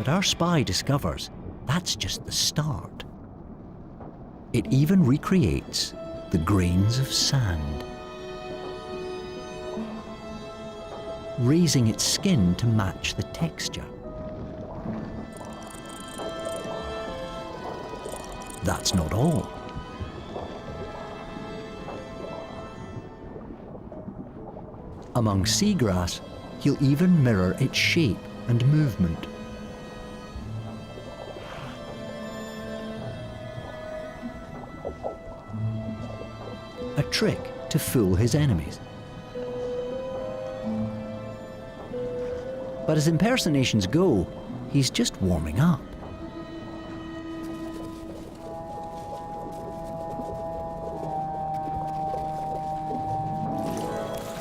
But our spy discovers that's just the start. It even recreates the grains of sand, raising its skin to match the texture. That's not all. Among seagrass, he'll even mirror its shape and movement. A trick to fool his enemies. But as impersonations go, he's just warming up.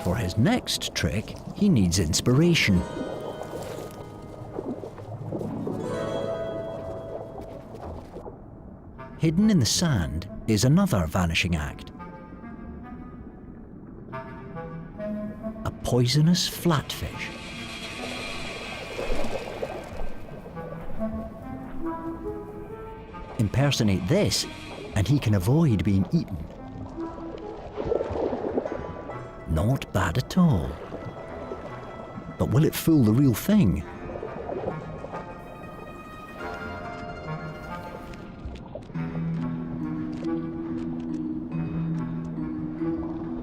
For his next trick, he needs inspiration. Hidden in the sand is another vanishing act. A poisonous flatfish. Impersonate this, and he can avoid being eaten. Not bad at all. But will it fool the real thing?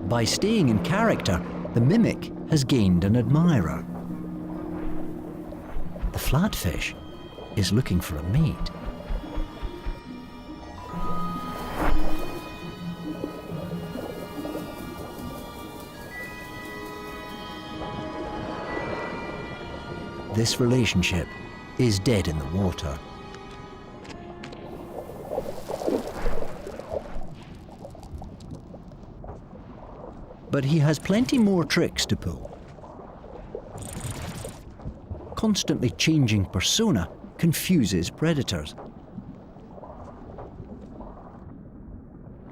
By staying in character, the mimic has gained an admirer. The flatfish is looking for a mate. This relationship is dead in the water. But he has plenty more tricks to pull. Constantly changing persona confuses predators.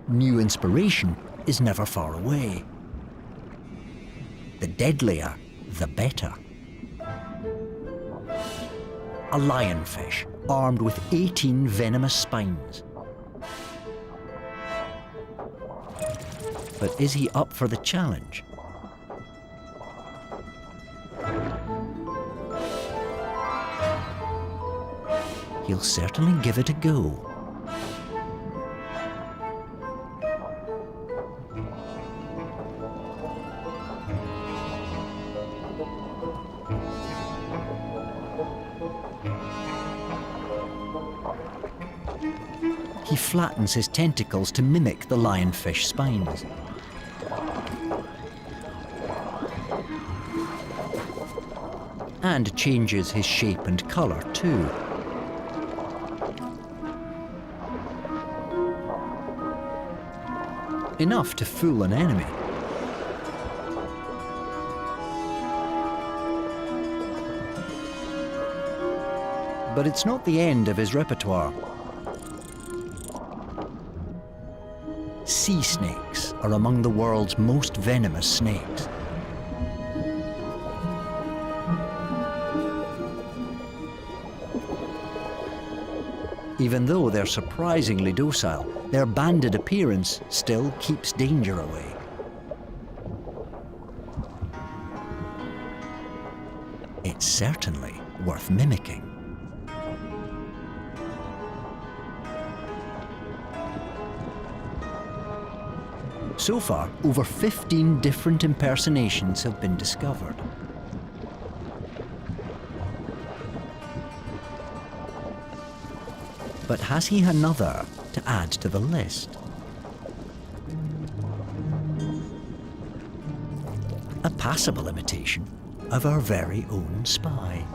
New inspiration is never far away. The deadlier, the better. A lionfish armed with 18 venomous spines. But is he up for the challenge? He'll certainly give it a go. He flattens his tentacles to mimic the lionfish spines. And changes his shape and colour too. Enough to fool an enemy. But it's not the end of his repertoire. Sea snakes are among the world's most venomous snakes. Even though they're surprisingly docile, their banded appearance still keeps danger away. It's certainly worth mimicking. So far, over 15 different impersonations have been discovered. But has he another to add to the list? A passable imitation of our very own spy.